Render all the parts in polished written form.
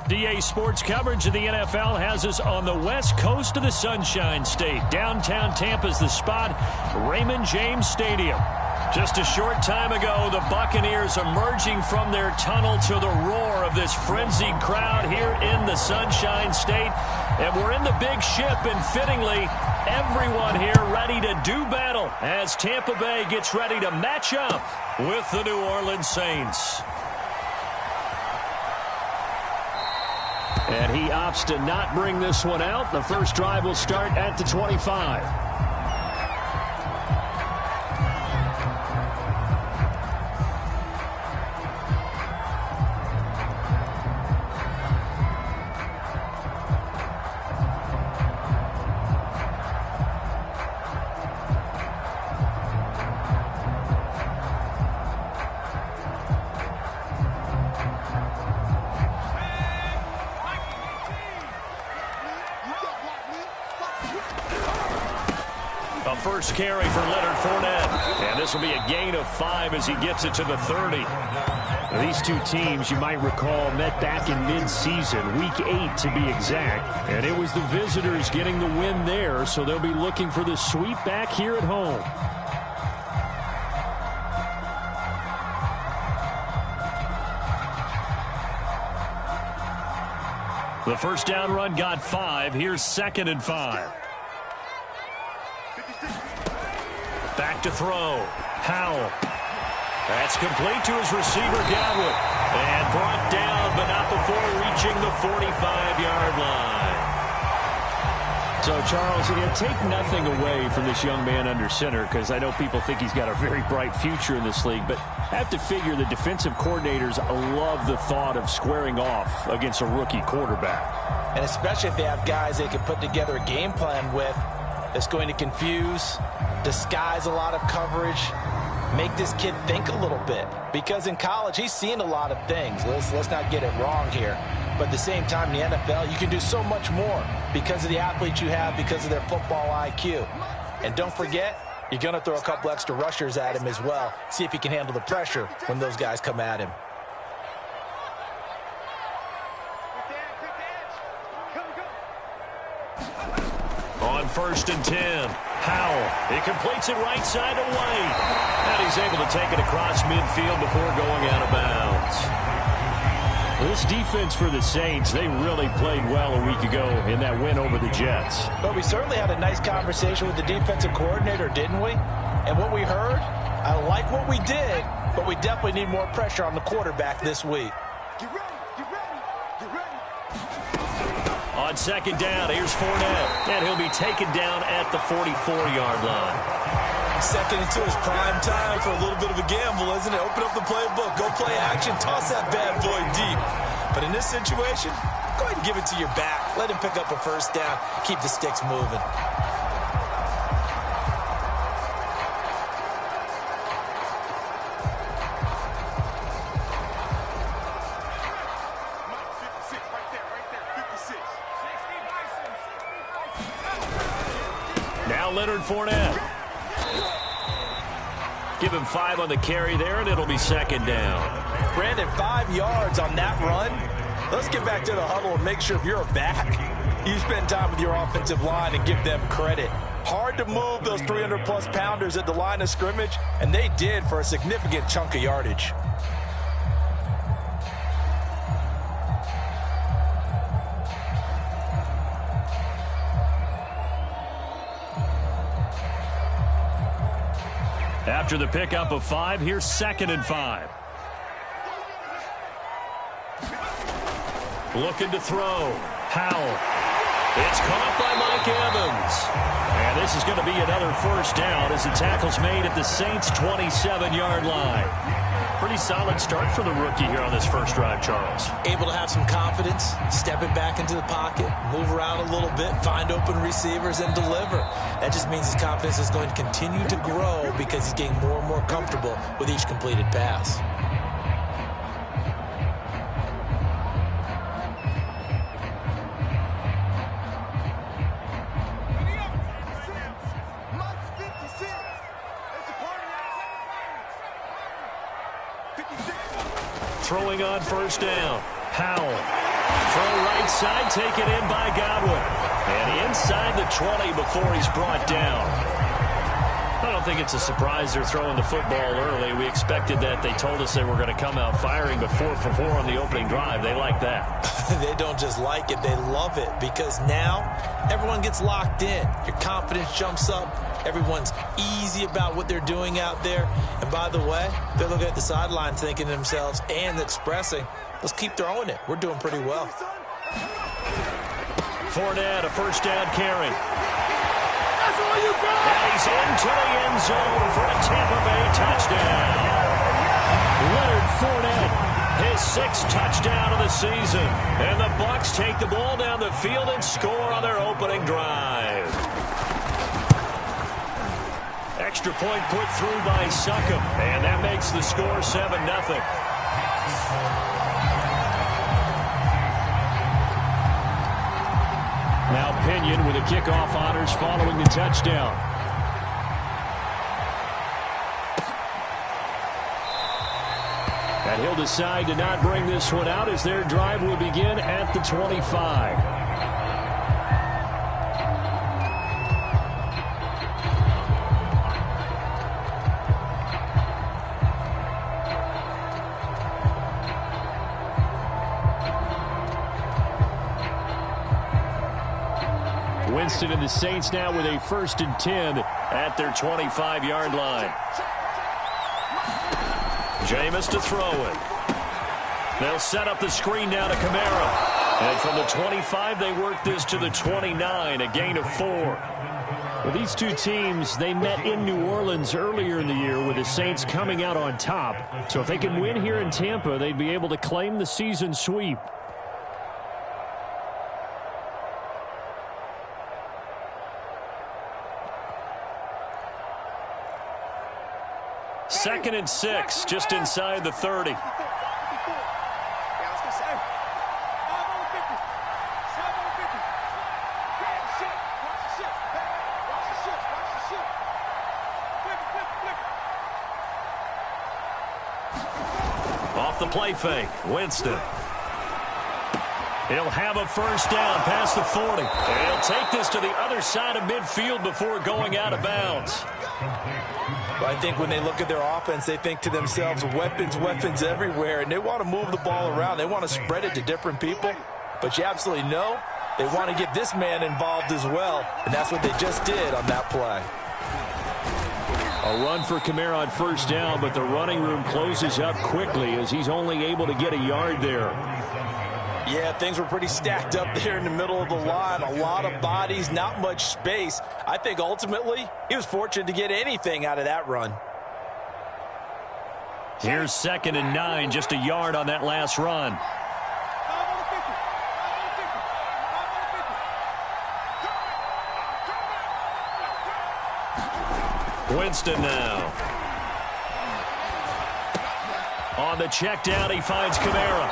DA Sports coverage of the NFL has us on the west coast of the Sunshine State. Downtown Tampa's the spot, Raymond James Stadium. Just a short time ago, the Buccaneers emerging from their tunnel to the roar of this frenzied crowd here in the Sunshine State. And we're in the big ship, and fittingly, everyone here ready to do battle as Tampa Bay gets ready to match up with the New Orleans Saints. And he opts to not bring this one out. The first drive will start at the 25. First carry for Leonard Fournette. And this will be a gain of 5 as he gets it to the 30. Now, these two teams, you might recall, met back in mid-season, week 8 to be exact. And it was the visitors getting the win there, so they'll be looking for the sweep back here at home. The first down run got 5. Here's 2nd and 5. Back to throw. Howell. That's complete to his receiver, Godwin. And brought down, but not before reaching the 45-yard line. So, Charles, take nothing away from this young man under center, because I know people think he's got a very bright future in this league, but I have to figure the defensive coordinators love the thought of squaring off against a rookie quarterback. And especially if they have guys they can put together a game plan with that's going to confuse, disguise a lot of coverage, make this kid think a little bit. Because in college, he's seen a lot of things. Let's not get it wrong here. But at the same time, in the NFL, you can do so much more because of the athletes you have, because of their football IQ. And don't forget, you're going to throw a couple extra rushers at him as well. See if he can handle the pressure when those guys come at him. On 1st and 10, Howell. He completes it right side to White. And he's able to take it across midfield before going out of bounds. This defense for the Saints, they really played well a week ago in that win over the Jets. But we certainly had a nice conversation with the defensive coordinator, didn't we? And what we heard, I like what we did, but we definitely need more pressure on the quarterback this week. On 2nd down, here's Fournette, and he'll be taken down at the 44-yard line. Second into his prime time for a little bit of a gamble, isn't it? Open up the playbook, go play action, toss that bad boy deep. But in this situation, go ahead and give it to your back. Let him pick up a first down, keep the sticks moving. Now Leonard Fournette. Give him 5 on the carry there, and it'll be 2nd down. Brandon, 5 yards on that run. Let's get back to the huddle and make sure if you're a back, you spend time with your offensive line and give them credit. Hard to move those 300-plus pounders at the line of scrimmage, and they did for a significant chunk of yardage. After the pickup of 5, here's 2nd and 5. Looking to throw. Howell. It's caught by Mike Evans. And this is going to be another first down as the tackle's made at the Saints' 27-yard line. Pretty solid start for the rookie here on this first drive, Charles. Able to have some confidence, stepping back into the pocket, move around a little bit, find open receivers, and deliver. That just means his confidence is going to continue to grow because he's getting more and more comfortable with each completed pass. Throwing on first down. Howell. Throw right side, taken in by Godwin. And inside the 20 before he's brought down. I don't think it's a surprise they're throwing the football early. We expected that. They told us they were going to come out firing, but 4 for 4 on the opening drive. They like that. They don't just like it, they love it, because now everyone gets locked in. Your confidence jumps up. Everyone's easy about what they're doing out there. And by the way, they're looking at the sideline thinking to themselves and expressing, let's keep throwing it. We're doing pretty well. Fournette, a first down carry. And he's into the end zone for a Tampa Bay touchdown. Leonard Fournette, his 6th touchdown of the season. And the Bucs take the ball down the field and score on their opening drive. Extra point put through by Succop, and that makes the score 7-0. Now Pinion with the kickoff honors following the touchdown. And he'll decide to not bring this one out as their drive will begin at the 25. Winston and the Saints now with a 1st and 10 at their 25-yard line. Jameis to throw it. They'll set up the screen now to Kamara. And from the 25, they work this to the 29, a gain of 4. Well, these two teams, they met in New Orleans earlier in the year with the Saints coming out on top. So if they can win here in Tampa, they'd be able to claim the season sweep. Second and 6, just inside the 30. Off the play fake, Winston. He'll have a first down past the 40. He'll take this to the other side of midfield before going out of bounds. I think when they look at their offense, they think to themselves, weapons, weapons everywhere, and they want to move the ball around. They want to spread it to different people, but you absolutely know they want to get this man involved as well, and that's what they just did on that play. A run for Kamara on first down, but the running room closes up quickly as he's only able to get a yard there. Yeah, things were pretty stacked up there in the middle of the line. A lot of bodies, not much space. I think ultimately he was fortunate to get anything out of that run. Here's 2nd and 9, just a yard on that last run. Winston now. On the check down, he finds Kamara.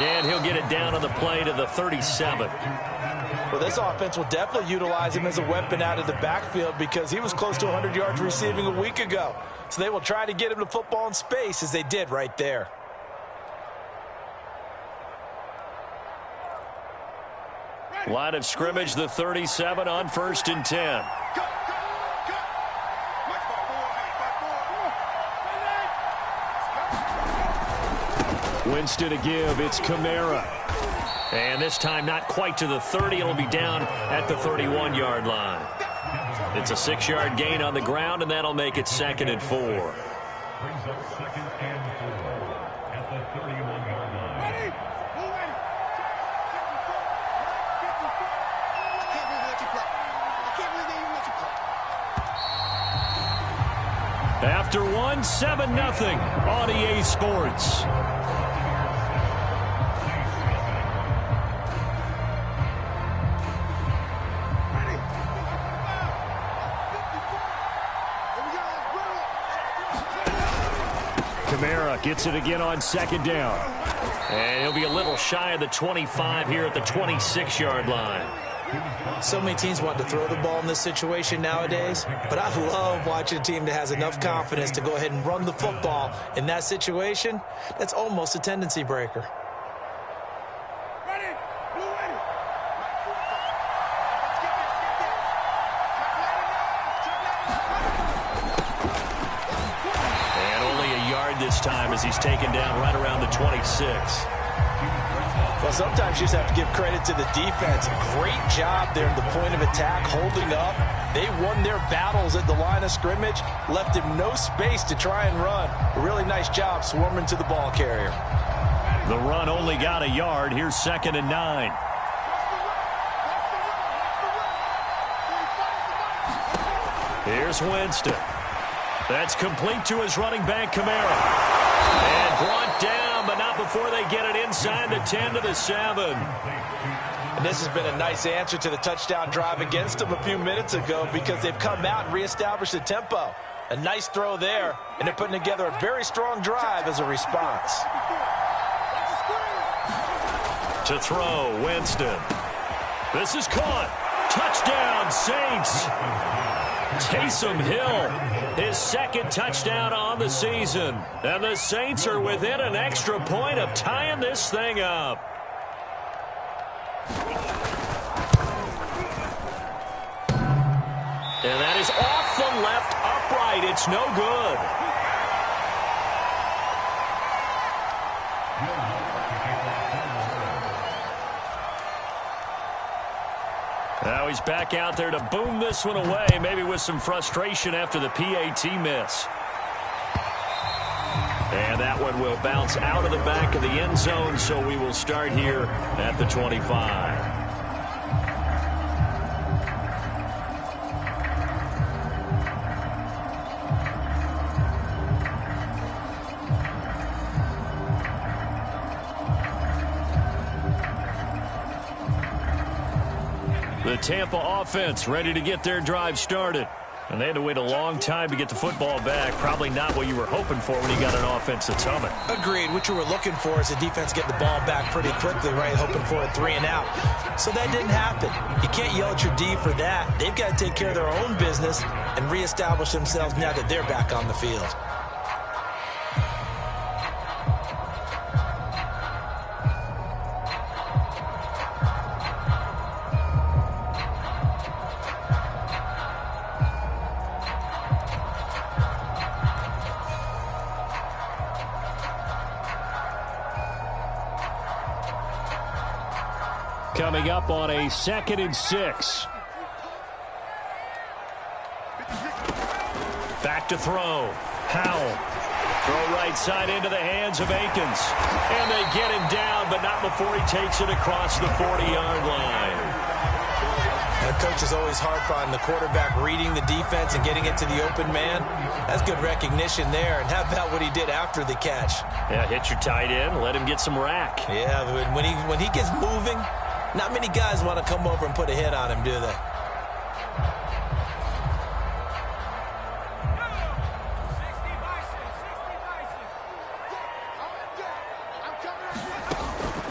And he'll get it down on the play to the 37. Well, this offense will definitely utilize him as a weapon out of the backfield because he was close to 100 yards receiving a week ago. So they will try to get him the football in space as they did right there. Line of scrimmage, the 37 on 1st and 10. Winston to give. It's Kamara. And this time not quite to the 30. It'll be down at the 31-yard line. It's a 6-yard gain on the ground, and that'll make it 2nd and 4. After one, 7-0 on EA Sports. Kamara gets it again on 2nd down. And he'll be a little shy of the 25 here at the 26-yard line. So many teams want to throw the ball in this situation nowadays, but I love watching a team that has enough confidence to go ahead and run the football in that situation. That's almost a tendency breaker. Ready? this time as he's taken down right around the 26. Well, sometimes you just have to give credit to the defense. Great job there at the point of attack, holding up. They won their battles at the line of scrimmage, left him no space to try and run. A really nice job swarming to the ball carrier. The run only got a yard. Here's 2nd and 9. Here's Winston. That's complete to his running back, Kamara. And brought down, but not before they get it inside the 10 to the 7. And this has been a nice answer to the touchdown drive against them a few minutes ago because they've come out and reestablished the tempo. A nice throw there, and they're putting together a very strong drive as a response. To throw, Winston. This is caught. Touchdown, Saints. Taysom Hill, his 2nd touchdown on the season. And the Saints are within an extra point of tying this thing up. And that is off the left upright. It's no good. Now he's back out there to boom this one away, maybe with some frustration after the PAT miss. And that one will bounce out of the back of the end zone, so we will start here at the 25. The Tampa offense ready to get their drive started. And they had to wait a long time to get the football back. Probably not what you were hoping for when you got an offense that's humming. Agreed. What you were looking for is the defense getting the ball back pretty quickly, right? Hoping for a 3 and out. So that didn't happen. You can't yell at your D for that. They've got to take care of their own business and reestablish themselves now that they're back on the field. Coming up on a 2nd and 6. Back to throw. Howell. Throw right side into the hands of Akins. And they get him down, but not before he takes it across the 40-yard line. The coach is always harp on the quarterback reading the defense and getting it to the open man. That's good recognition there. And how about what he did after the catch? Yeah, hit your tight end, let him get some rack. Yeah, when he gets moving, not many guys want to come over and put a hit on him, do they?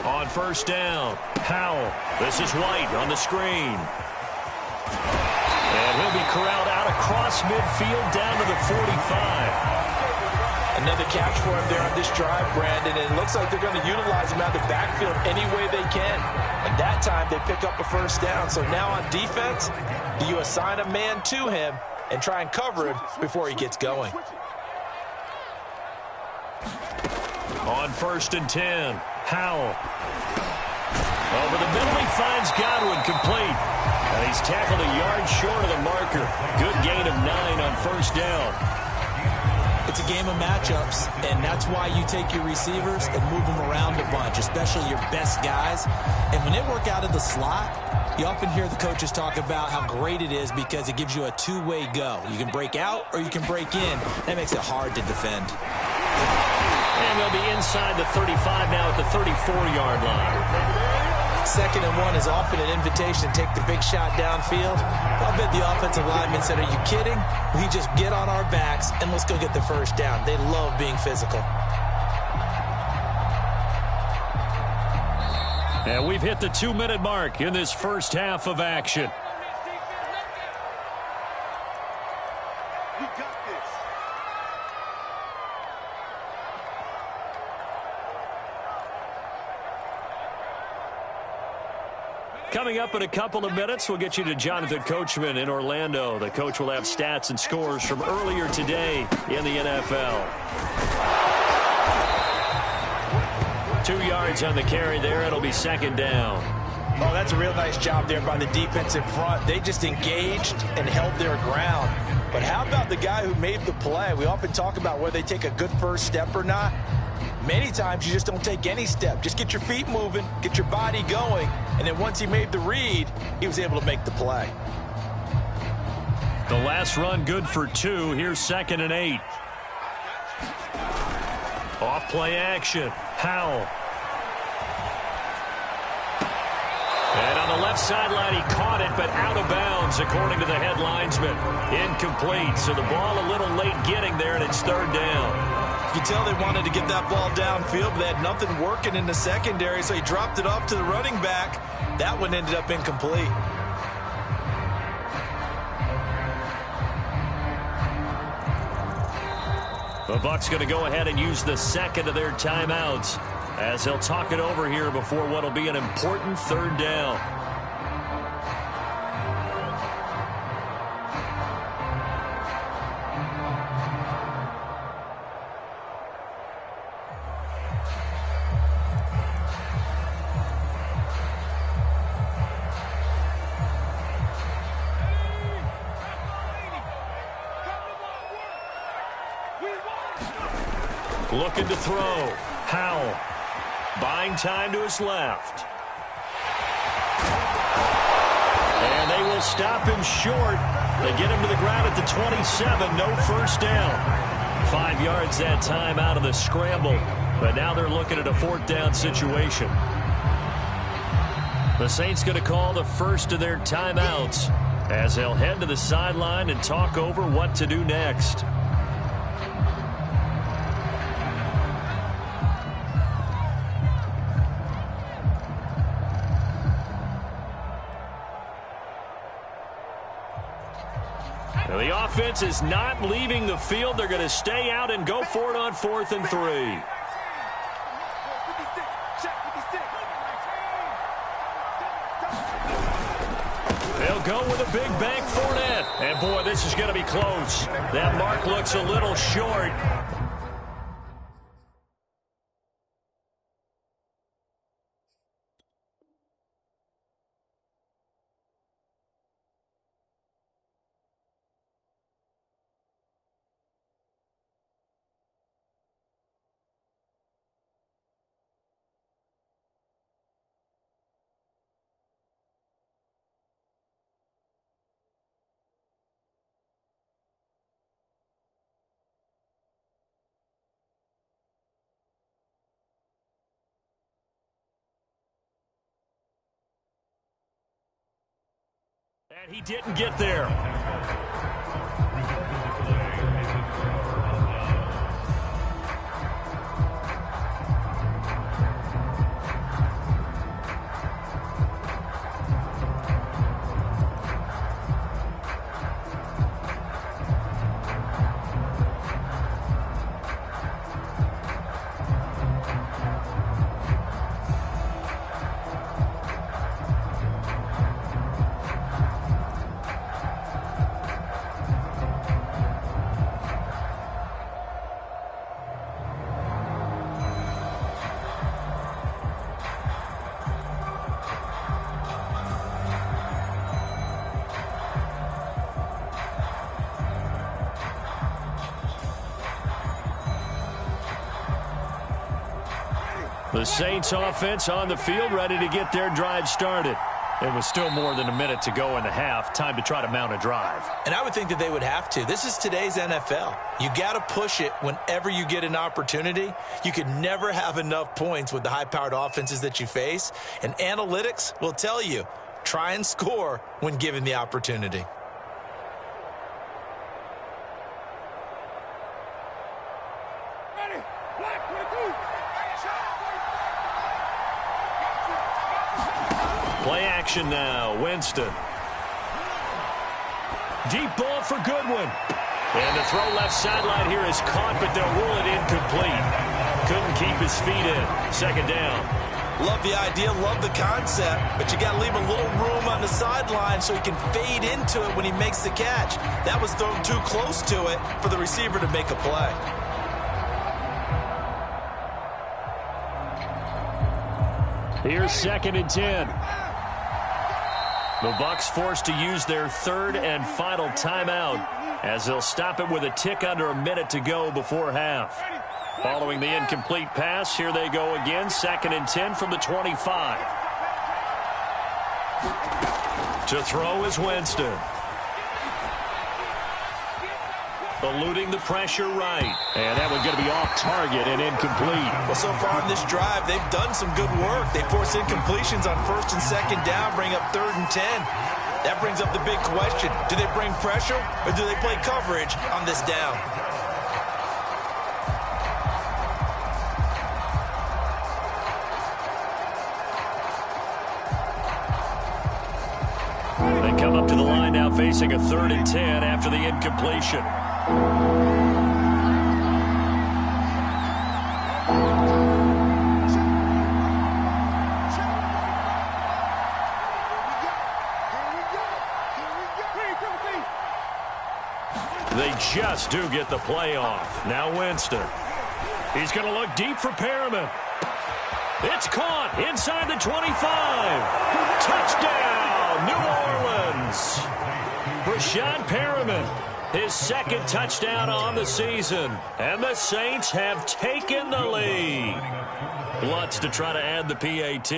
On 1st down, Howell. This is White on the screen. And he'll be corralled out across midfield down to the 45. Another catch for him there on this drive, Brandon, and it looks like they're going to utilize him out of the backfield any way they can. And that time they pick up a 1st down. So now on defense, do you assign a man to him and try and cover him before he gets going? On 1st and 10, Howell. Over the middle, he finds Godwin complete. And he's tackled a yard short of the marker. Good gain of 9 on 1st down. It's a game of matchups, and that's why you take your receivers and move them around a bunch, especially your best guys. And when they work out of the slot, you often hear the coaches talk about how great it is because it gives you a two-way go. You can break out or you can break in. That makes it hard to defend. And they'll be inside the 35 now at the 34-yard line. 2nd and 1 is often an invitation to take the big shot downfield. I'll bet the offensive lineman said, are you kidding? We just get on our backs and let's go get the 1st down. They love being physical. And we've hit the 2-minute mark in this first half of action. Coming up in a couple of minutes, we'll get you to Jonathan Coachman in Orlando. The coach will have stats and scores from earlier today in the NFL. 2 yards on the carry there. It'll be second down. Oh, that's a real nice job there by the defensive front. They just engaged and held their ground. But how about the guy who made the play? We often talk about whether they take a good first step or not. Many times you just don't take any step. Just get your feet moving, get your body going, and then once he made the read, he was able to make the play. The last run good for 2. Here's 2nd and 8. Off play action. Howell. And on the left sideline, he caught it, but out of bounds, according to the head linesman. Incomplete, so the ball a little late getting there, and it's 3rd down. You can tell they wanted to get that ball downfield, but they had nothing working in the secondary, so he dropped it off to the running back. That one ended up incomplete. The Bucs going to go ahead and use the second of their timeouts as they'll talk it over here before what will be an important 3rd down. Looking to throw. Howell. Buying time to his left. And they will stop him short. They get him to the ground at the 27. No first down. 5 yards that time out of the scramble. But now they're looking at a 4th down situation. The Saints going to call the first of their timeouts as they'll head to the sideline and talk over what to do next. Now the offense is not leaving the field. They're going to stay out and go for it on 4th and 3. They'll go with a big bank Fournette. And boy, this is going to be close. That mark looks a little short. And he didn't get there. The Saints offense on the field, ready to get their drive started. It was still more than a minute to go in the half. Time to try to mount a drive. And I would think that they would have to. This is today's NFL. You got to push it whenever you get an opportunity. You could never have enough points with the high-powered offenses that you face. And analytics will tell you, try and score when given the opportunity. Play action now. Winston. Deep ball for Goodwin. And the throw left sideline here is caught, but they'll rule it incomplete. Couldn't keep his feet in. 2nd down. Love the idea, love the concept, but you got to leave a little room on the sideline so he can fade into it when he makes the catch. That was thrown too close to it for the receiver to make a play. Here's 2nd and 10. The Bucs forced to use their 3rd and final timeout as they'll stop it with a tick under a minute to go before half. Following the incomplete pass, here they go again. 2nd and 10 from the 25. To throw is Winston. Eluding the pressure right. And that one's going to be off target and incomplete. Well, so far in this drive, they've done some good work. They force incompletions on 1st and 2nd down, bring up 3rd and 10. That brings up the big question. Do they bring pressure or do they play coverage on this down? They come up to the line now facing a 3rd and 10 after the incompletion. They just do get the play off. Now Winston. He's going to look deep for Perriman. It's caught inside the 25. Touchdown, New Orleans. Brashad Perriman, his 2nd touchdown on the season. And the Saints have taken the lead. Lutz to try to add the PAT.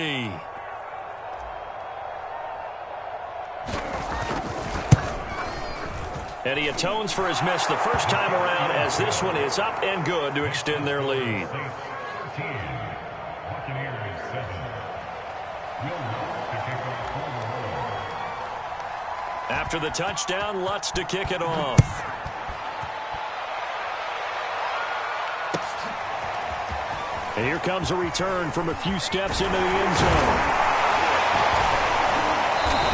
And he atones for his miss the first time around as this one is up and good to extend their lead. After the touchdown, Lutz to kick it off. And here comes a return from a few steps into the end zone.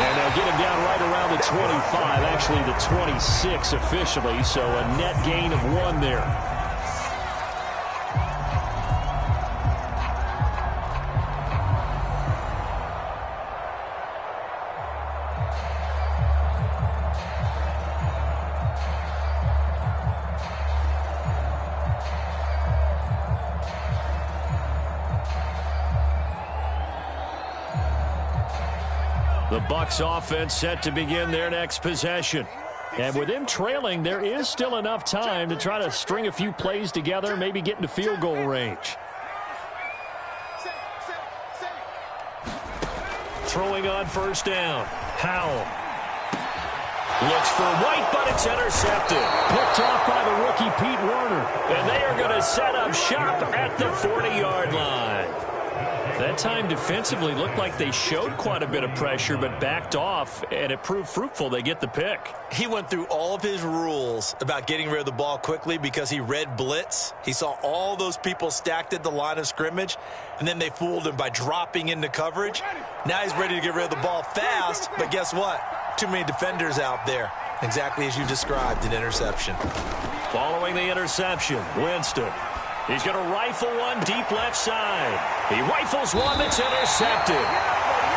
And they'll get him down right around the 25, actually the 26 officially, so a net gain of 1 there. The Bucs offense set to begin their next possession. And with them trailing, there is still enough time to try to string a few plays together, maybe get into field goal range. Throwing on 1st down. Howell. Looks for White, but it's intercepted. Picked off by the rookie Pete Werner. And they are going to set up shop at the 40-yard line. That time defensively looked like they showed quite a bit of pressure but backed off, and it proved fruitful. They get the pick. He went through all of his rules about getting rid of the ball quickly because he read blitz. He saw all those people stacked at the line of scrimmage, and then they fooled him by dropping into coverage. Now he's ready to get rid of the ball fast, but guess what? Too many defenders out there. Exactly as you described, an interception. Following the interception, Winston. He's going to rifle one deep left side. He rifles one that's intercepted.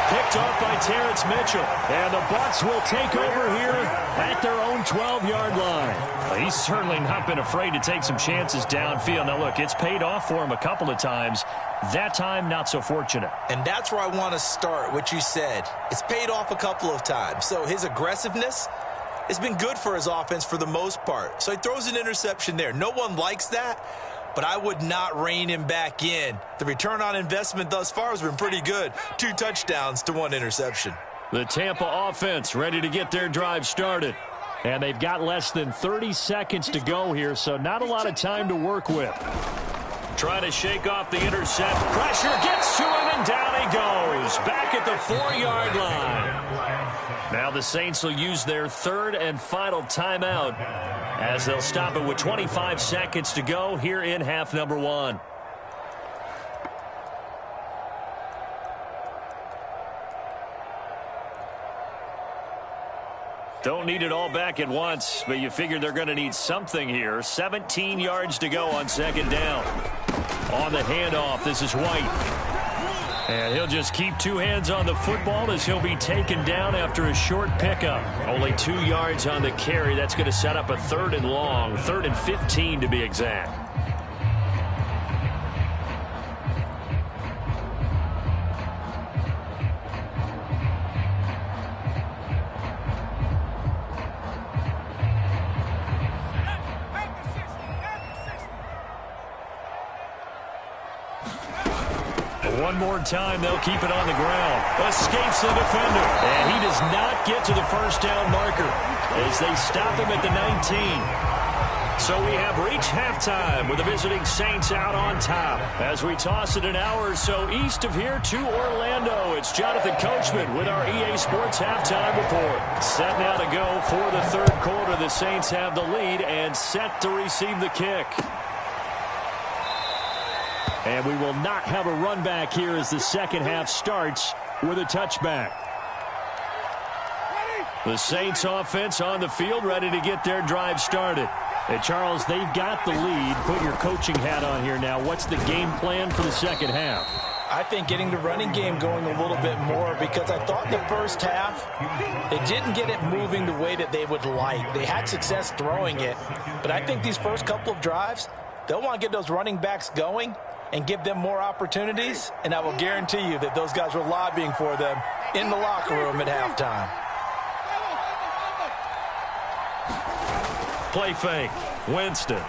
Picked off by Terrence Mitchell. And the Bucs will take over here at their own 12-yard line. Well, he's certainly not been afraid to take some chances downfield. Now, look, it's paid off for him a couple of times. That time, not so fortunate. And that's where I want to start, what you said. It's paid off a couple of times. So his aggressiveness has been good for his offense for the most part. So he throws an interception there. No one likes that, but I would not rein him back in. The return on investment thus far has been pretty good. 2 touchdowns to 1 interception. The Tampa offense ready to get their drive started. And they've got less than 30 seconds to go here, so not a lot of time to work with. Trying to shake off the intercept. Pressure gets to him, and down he goes. Back at the 4-yard line. Now the Saints will use their 3rd and final timeout as they'll stop it with 25 seconds to go here in half number 1. Don't need it all back at once, but you figure they're going to need something here. 17 yards to go on 2nd down. On the handoff, this is White. And he'll just keep 2 hands on the football as he'll be taken down after a short pickup. Only 2 yards on the carry. That's going to set up a 3rd and long, 3rd and 15 to be exact. One more time, they'll keep it on the ground. Escapes the defender. And he does not get to the first down marker as they stop him at the 19. So we have reached halftime with the visiting Saints out on top. As we toss it an hour or so east of here to Orlando, it's Jonathan Coachman with our EA Sports Halftime Report. Set now to go for the third quarter. The Saints have the lead and set to receive the kick. And we will not have a run back here as the second half starts with a touchback. The Saints offense on the field ready to get their drive started. Hey, Charles, they've got the lead. Put your coaching hat on here now. What's the game plan for the second half? I think getting the running game going a little bit more, because I thought the first half they didn't get it moving the way that they would like. They had success throwing it, but I think these first couple of drives, they'll want to get those running backs going and give them more opportunities, and I will guarantee you that those guys were lobbying for them in the locker room at halftime. Play fake. Winston.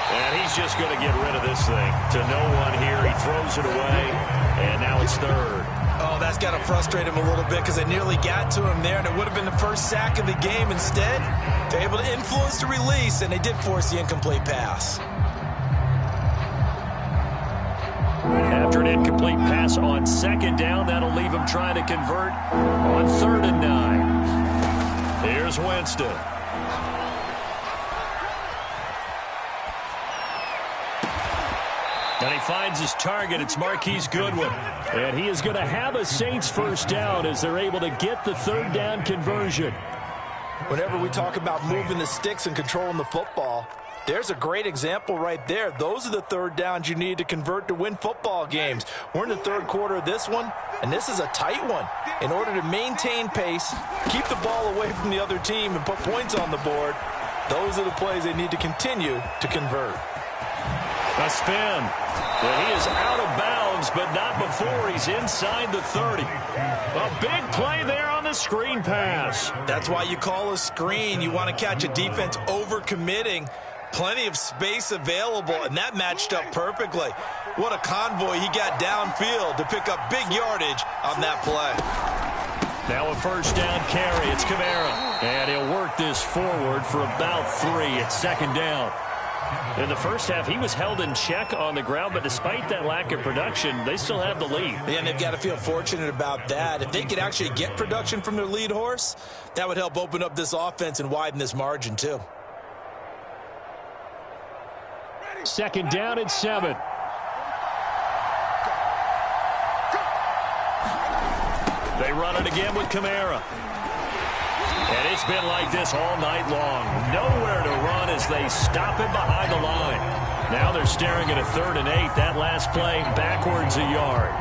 And he's just going to get rid of this thing. To no one here. He throws it away. And now it's third. Oh, that's got to frustrate him a little bit because they nearly got to him there, and it would have been the first sack of the game. Instead, they're able to influence the release, and they did force the incomplete pass. After an incomplete pass on second down, that'll leave him trying to convert on 3rd and 9. Here's Winston. And he finds his target. It's Marquise Goodwin. And he is going to have a Saints first down as they're able to get the third down conversion. Whenever we talk about moving the sticks and controlling the football, there's a great example right there. Those are the third downs you need to convert to win football games. We're in the third quarter of this one, and this is a tight one. In order to maintain pace, keep the ball away from the other team, and put points on the board, those are the plays they need to continue to convert. A spin. Well, he is out of bounds, but not before he's inside the 30. A big play there on the screen pass. That's why you call a screen. You want to catch a defense over-committing. Plenty of space available, and that matched up perfectly. What a convoy he got downfield to pick up big yardage on that play. Now a first down carry. It's Kamara. And he'll work this forward for about 3 at second down. In the first half, he was held in check on the ground, but despite that lack of production, they still have the lead. Yeah, and they've got to feel fortunate about that. If they could actually get production from their lead horse, that would help open up this offense and widen this margin too. Second down at 7. They run it again with Kamara. And it's been like this all night long. Nowhere to run as they stop it behind the line. Now they're staring at a 3rd and 8. That last play backwards a yard.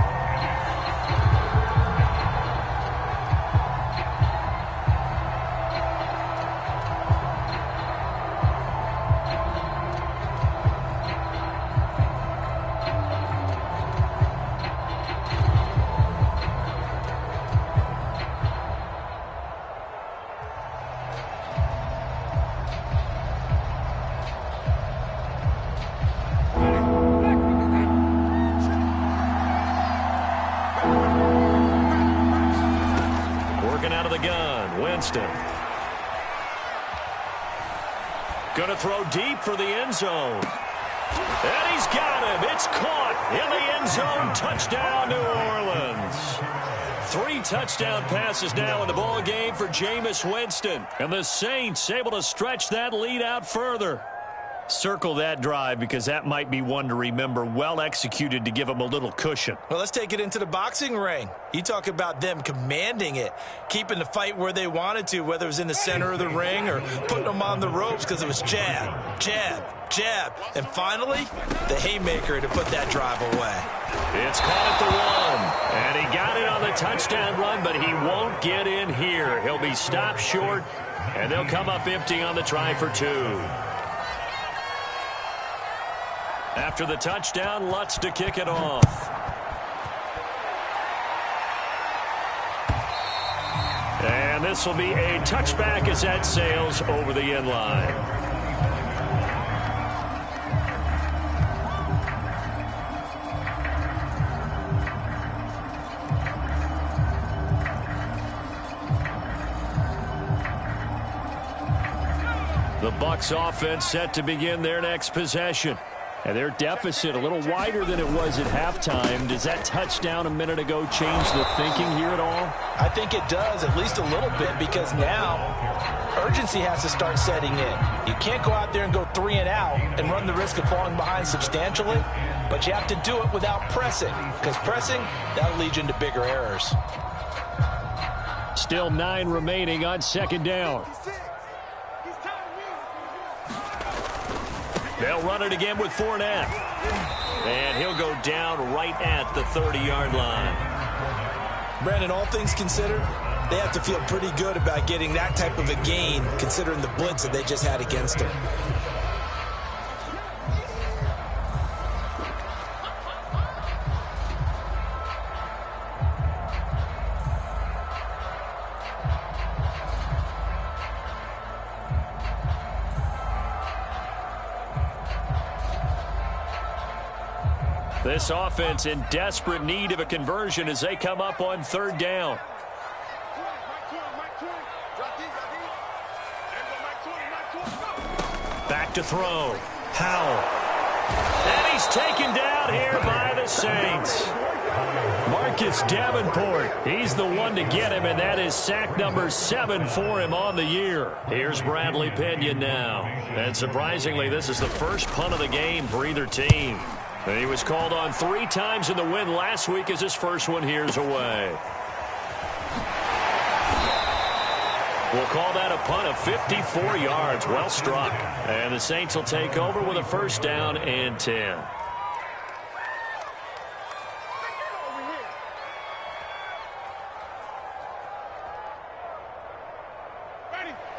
Out of the gun, Winston. Gonna throw deep for the end zone. And he's got him. It's caught in the end zone. Touchdown, New Orleans. 3 touchdown passes now in the ball game for Jameis Winston. And the Saints able to stretch that lead out further. Circle that drive because that might be one to remember. Well executed to give them a little cushion. Well, let's take it into the boxing ring. You talk about them commanding it, keeping the fight where they wanted to, whether it was in the center of the ring or putting them on the ropes because it was jab, jab, jab. And finally, the haymaker to put that drive away. It's caught at the 1. And he got it on the touchdown run, but he won't get in here. He'll be stopped short, and they'll come up empty on the try for 2. After the touchdown, Lutz to kick it off. And this will be a touchback as that sails over the end line. Bucs offense set to begin their next possession. And their deficit a little wider than it was at halftime. Does that touchdown a minute ago change the thinking here at all? I think it does, at least a little bit, because now urgency has to start setting in. You can't go out there and go 3 and out and run the risk of falling behind substantially, but you have to do it without pressing, because pressing, that'll lead you into bigger errors. Still 9 remaining on second down. They'll run it again with Fournette. And he'll go down right at the 30-yard line. Brandon, all things considered, they have to feel pretty good about getting that type of a gain, considering the blitz that they just had against them. This offense in desperate need of a conversion as they come up on third down. Back to throw. Howell. And he's taken down here by the Saints. Marcus Davenport, he's the one to get him, and that is sack number 7 for him on the year. Here's Bradley Pinion now. And surprisingly, this is the first punt of the game for either team. And he was called on 3 times in the win last week as his first one here's away. We'll call that a punt of 54 yards. Well struck. And the Saints will take over with a first down and 10.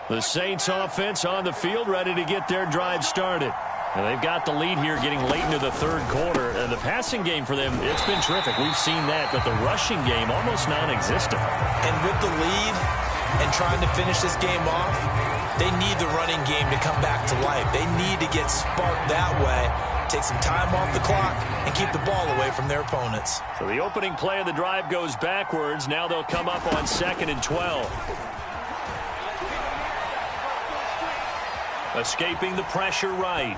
The Saints offense on the field ready to get their drive started. And they've got the lead here getting late into the third quarter. And the passing game for them, it's been terrific. We've seen that, but the rushing game almost non-existent. And with the lead and trying to finish this game off, they need the running game to come back to life. They need to get sparked that way, take some time off the clock, and keep the ball away from their opponents. So the opening play of the drive goes backwards. Now they'll come up on 2nd and 12. Escaping the pressure right.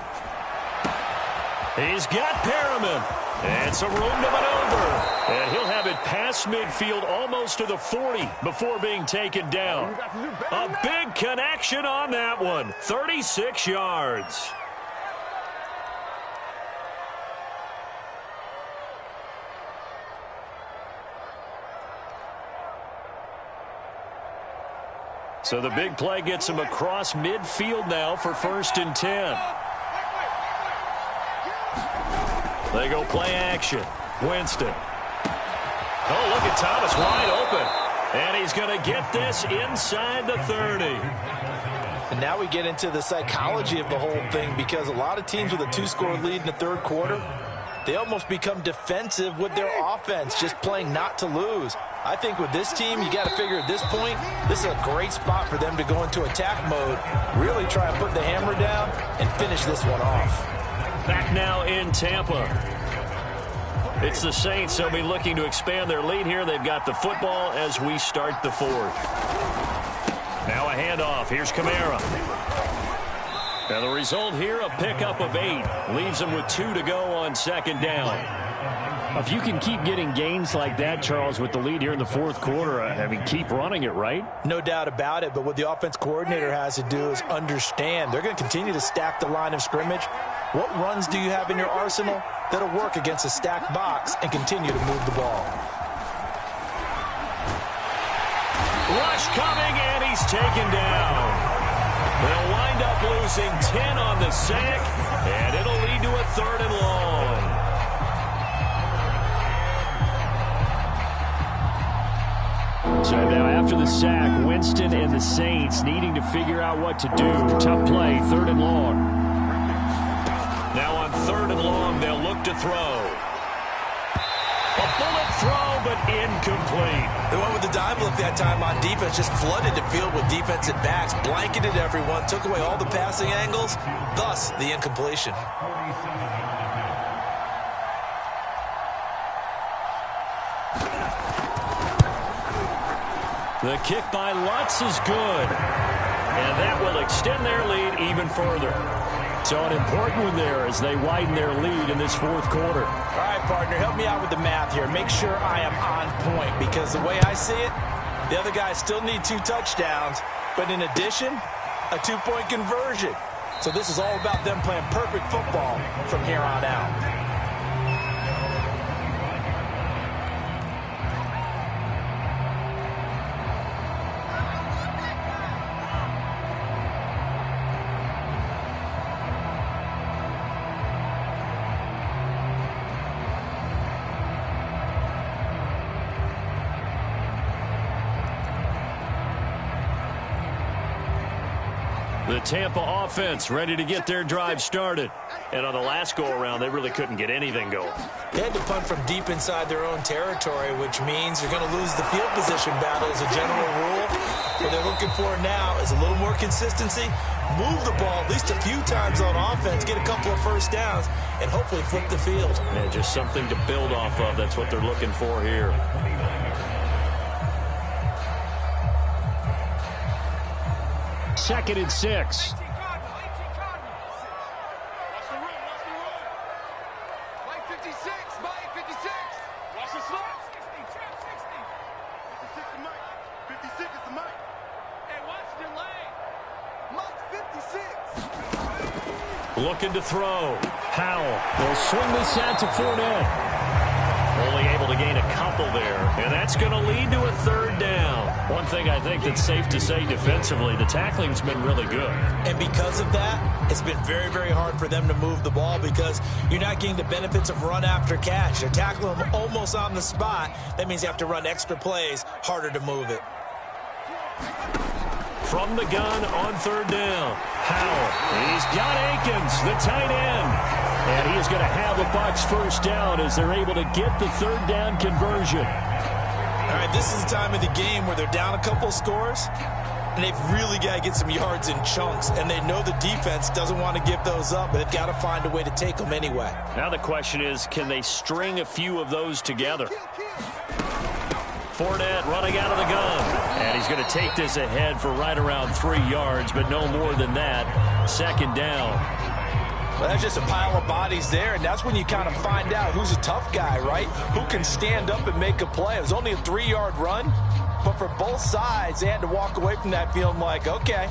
He's got Perriman. And some room to maneuver. And he'll have it past midfield almost to the 40 before being taken down. A big connection on that one. 36 yards. So the big play gets him across midfield now for 1st and 10. They go play action. Winston. Oh, look at Thomas wide open. And he's going to get this inside the 30. And now we get into the psychology of the whole thing, because a lot of teams with a 2-score lead in the third quarter, they almost become defensive with their offense, just playing not to lose. I think with this team, you got to figure at this point, this is a great spot for them to go into attack mode, really try and put the hammer down and finish this one off. Back now in Tampa. It's the Saints. They'll be looking to expand their lead here. They've got the football as we start the 4th. Now a handoff. Here's Kamara. Now the result here, a pickup of 8. Leaves them with 2 to go on 2nd down. If you can keep getting gains like that, Charles, with the lead here in the 4th quarter, I mean, keep running it, right? No doubt about it, but what the offense coordinator has to do is understand they're going to continue to stack the line of scrimmage. What runs do you have in your arsenal that'll work against a stacked box and continue to move the ball? Rush coming, and he's taken down. They'll wind up losing 10 on the sack, and it'll lead to a 3rd and long. So now after the sack, Winston and the Saints needing to figure out what to do. Tough play, 3rd and long. Now on 3rd and long, they'll look to throw. A bullet throw, but incomplete. They went with the dive look that time on defense, just flooded the field with defensive backs, blanketed everyone, took away all the passing angles, thus the incompletion. The kick by Lutz is good. And that will extend their lead even further. So an important one there as they widen their lead in this fourth quarter. All right, partner, help me out with the math here. Make sure I am on point, because the way I see it, the other guys still need 2 touchdowns, but in addition, a 2-point conversion. So this is all about them playing perfect football from here on out. The Tampa offense ready to get their drive started. And on the last go-around, they really couldn't get anything going. They had to punt from deep inside their own territory, which means you're going to lose the field position battle as a general rule. What they're looking for now is a little more consistency, move the ball at least a few times on offense, get a couple of first downs, and hopefully flip the field. Yeah, just something to build off of. That's what they're looking for here. Second and 6. Looking to throw. Howell will swing this out to Fournette. Only able to gain a couple there, and that's going to lead to a third down. One thing I think that's safe to say defensively, the tackling's been really good. And because of that, it's been very, very hard for them to move the ball because you're not getting the benefits of run after catch. They're tackling them almost on the spot. That means you have to run extra plays, harder to move it. From the gun on third down. Howell. He's got Akins, the tight end. And he is going to have the Bucs first down as they're able to get the third down conversion. All right, this is the time of the game where they're down a couple scores, and they've really got to get some yards in chunks, and they know the defense doesn't want to give those up, but they've got to find a way to take them anyway. Now the question is, can they string a few of those together? Fournette running out of the gun. And he's going to take this ahead for right around 3 yards, but no more than that. Second down. Well, that's just a pile of bodies there, and that's when you kind of find out who's a tough guy, right? Who can stand up and make a play. It was only a 3-yard run, but for both sides, they had to walk away from that feeling like, okay,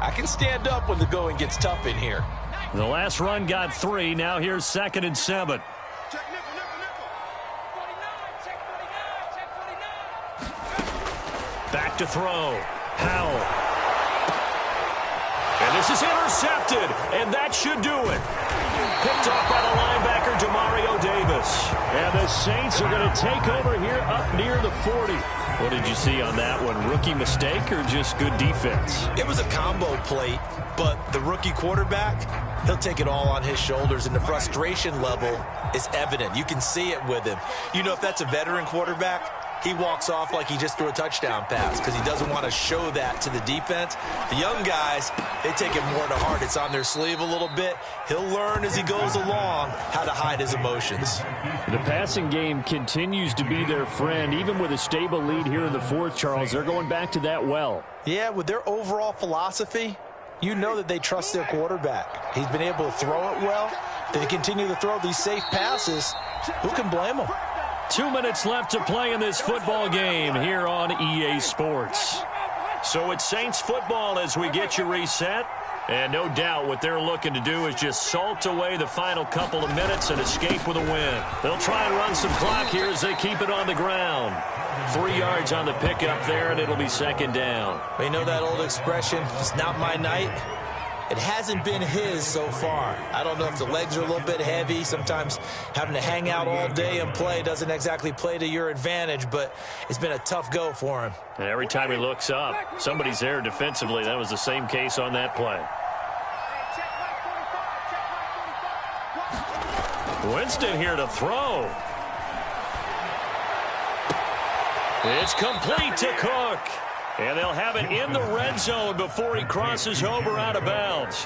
I can stand up when the going gets tough in here. The last run got 3. Now here's 2nd and 7. Back to throw. Howell. And this is intercepted, and that should do it. Picked off by the linebacker, Demario Davis. And the Saints are going to take over here up near the 40. What did you see on that one? Rookie mistake or just good defense? It was a combo plate, but the rookie quarterback, he'll take it all on his shoulders, and the frustration level is evident. You can see it with him. You know, if that's a veteran quarterback, he walks off like he just threw a touchdown pass because he doesn't want to show that to the defense. The young guys, they take it more to heart. It's on their sleeve a little bit. He'll learn as he goes along how to hide his emotions. The passing game continues to be their friend. Even with a stable lead here in the fourth, Charles, they're going back to that well. Yeah, with their overall philosophy, you know that they trust their quarterback. He's been able to throw it well. They continue to throw these safe passes. Who can blame them? 2 minutes left to play in this football game here on EA Sports. So it's Saints football as we get you reset. And no doubt what they're looking to do is just salt away the final couple of minutes and escape with a win. They'll try and run some clock here as they keep it on the ground. 3 yards on the pickup there, and it'll be second down. You know that old expression, it's not my night? It hasn't been his so far. I don't know if the legs are a little bit heavy. Sometimes having to hang out all day and play doesn't exactly play to your advantage, but it's been a tough go for him. And every time he looks up, somebody's there defensively. That was the same case on that play. Winston here to throw. It's complete to Cook. And they'll have it in the red zone before he crosses over out of bounds.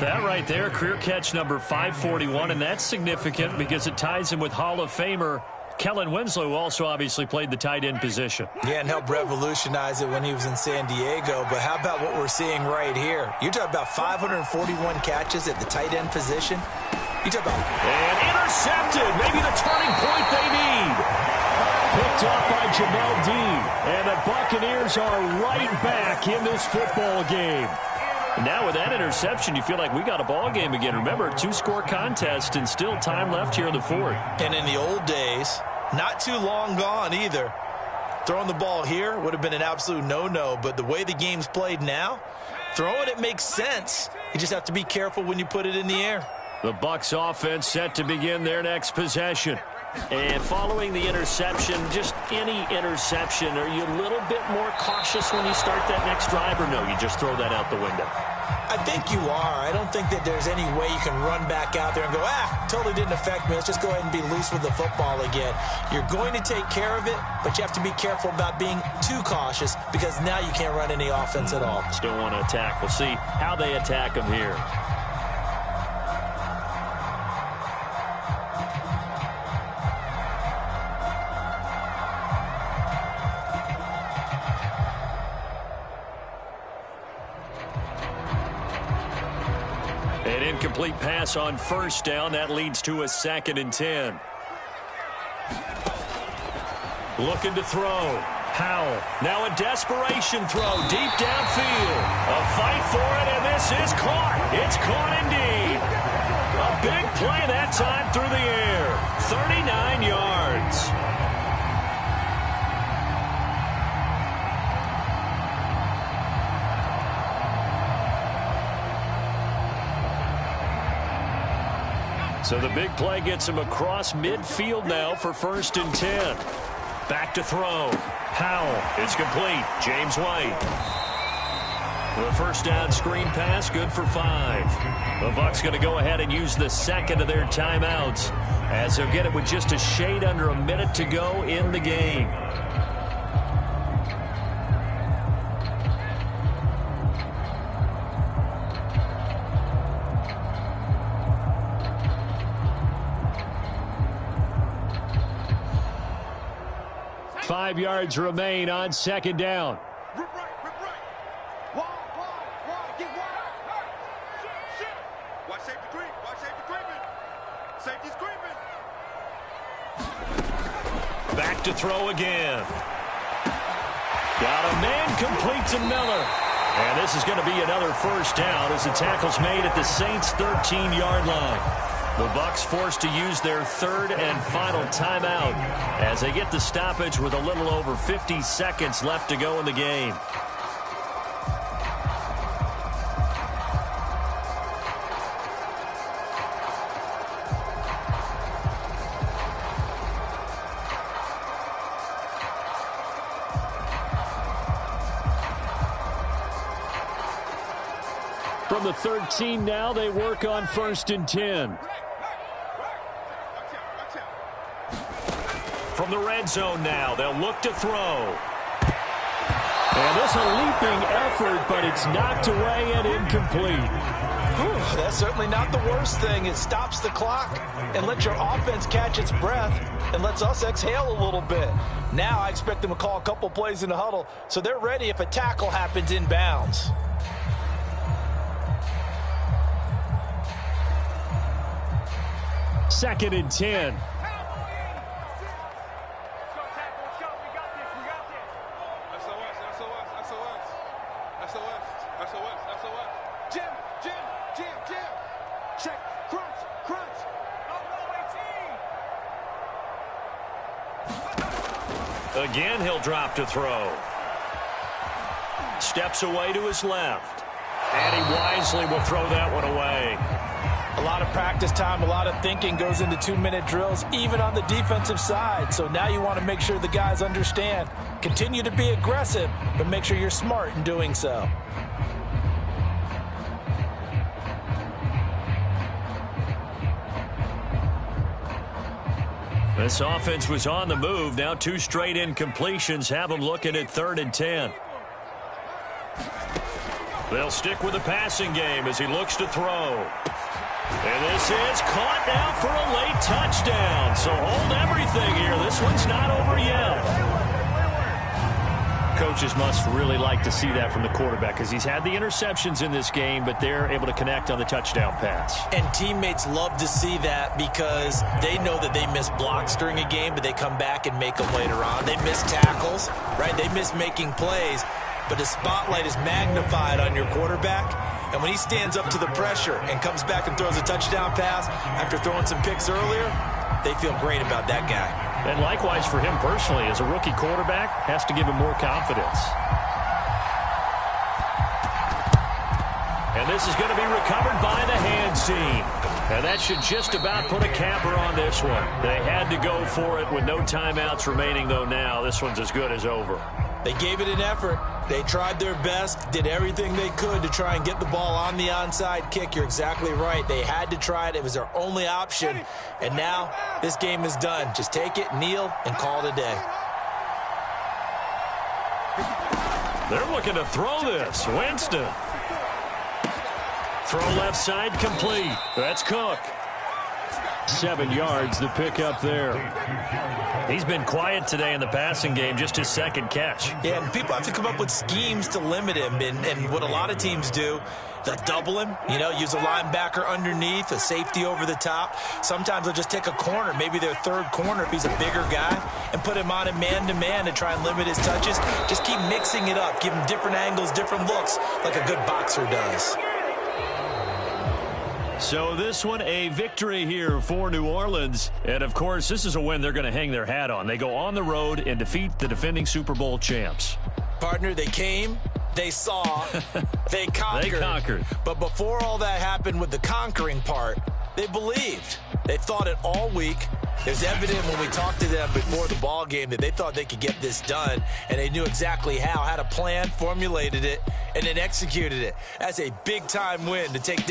That right there, career catch number 541, and that's significant because it ties him with Hall of Famer Kellen Winslow also obviously played the tight end position. Yeah, and helped revolutionize it when he was in San Diego. But how about what we're seeing right here? You're talking about 541 catches at the tight end position. You talk about... And intercepted. Maybe the turning point they need. Picked off by Jamel Dean. And the Buccaneers are right back in this football game. Now with that interception, you feel like we got a ball game again. Remember, 2-score contest and still time left here in the fourth. And in the old days, not too long gone either, throwing the ball here would have been an absolute no-no. But the way the game's played now, throwing it makes sense. You just have to be careful when you put it in the air. The Bucs offense set to begin their next possession. And following the interception, just any interception, are you a little bit more cautious when you start that next drive, or no, you just throw that out the window? I think you are. I don't think that there's any way you can run back out there and go, totally didn't affect me. Let's just go ahead and be loose with the football again. You're going to take care of it, but you have to be careful about being too cautious because now you can't run any offense at all. Still want to attack. We'll see how they attack them here. An incomplete pass on first down. That leads to a 2nd and 10. Looking to throw. Howell. Now a desperation throw deep downfield. A fight for it, and this is caught. It's caught indeed. A big play that time through the air. 39 yards. So the big play gets him across midfield now for 1st and 10. Back to throw. Howell. It's complete. James White. The first down screen pass, good for 5. The Bucs going to go ahead and use the second of their timeouts as they'll get it with just a shade under a minute to go in the game. Five yards remain on 2nd down. Back to throw again. Got a man complete to Miller. And this is going to be another first down as the tackle's made at the Saints' 13-yard line. The Bucs forced to use their 3rd and final timeout as they get the stoppage with a little over 50 seconds left to go in the game. From the 13 now, they work on 1st and 10. From the red zone now, they'll look to throw. And this is a leaping effort, but it's knocked away and incomplete. That's certainly not the worst thing. It stops the clock and lets your offense catch its breath and lets us exhale a little bit. Now I expect them to call a couple plays in the huddle so they're ready if a tackle happens inbounds. Second and 10. Again, he'll drop to throw. Steps away to his left. And he wisely will throw that one away. A lot of practice time, a lot of thinking goes into 2-minute drills, even on the defensive side. So now you want to make sure the guys understand. Continue to be aggressive, but make sure you're smart in doing so. This offense was on the move. Now 2 straight incompletions have them looking at 3rd and 10. They'll stick with the passing game as he looks to throw. And this is caught now for a late touchdown. So hold everything here. This one's not over yet. Coaches must really like to see that from the quarterback because he's had the interceptions in this game, but they're able to connect on the touchdown pass. And teammates love to see that because they know that they miss blocks during a game, but they come back and make them later on. They miss tackles, right? They miss making plays, but the spotlight is magnified on your quarterback. And when he stands up to the pressure and comes back and throws a touchdown pass after throwing some picks earlier, they feel great about that guy. And likewise for him personally, as a rookie quarterback, has to give him more confidence. And this is going to be recovered by the hands team. And that should just about put a capper on this one. They had to go for it with no timeouts remaining, though now this one's as good as over. They gave it an effort. They tried their best, did everything they could to try and get the ball on the onside kick. You're exactly right. They had to try it. It was their only option. And now this game is done. Just take it, kneel, and call it a day. They're looking to throw this. Winston. Throw left side complete. That's Cook. 7 yards the pick up there. He's been quiet today in the passing game, just his second catch. Yeah, and people have to come up with schemes to limit him. And what a lot of teams do, they'll double him, use a linebacker underneath, a safety over the top. Sometimes they'll just take a corner, maybe their third corner if he's a bigger guy, and put him on a man-to-man to try and limit his touches. Just keep mixing it up, give him different angles, different looks, like a good boxer does. So this one, a victory here for New Orleans. And, of course, this is a win they're going to hang their hat on. They go on the road and defeat the defending Super Bowl champs. Partner, they came, they saw, they conquered. They conquered. But before all that happened with the conquering part, they believed. They thought it all week. It was evident when we talked to them before the ball game that they thought they could get this done, and they knew exactly how, had a plan, formulated it, and then executed it. That's a big-time win to take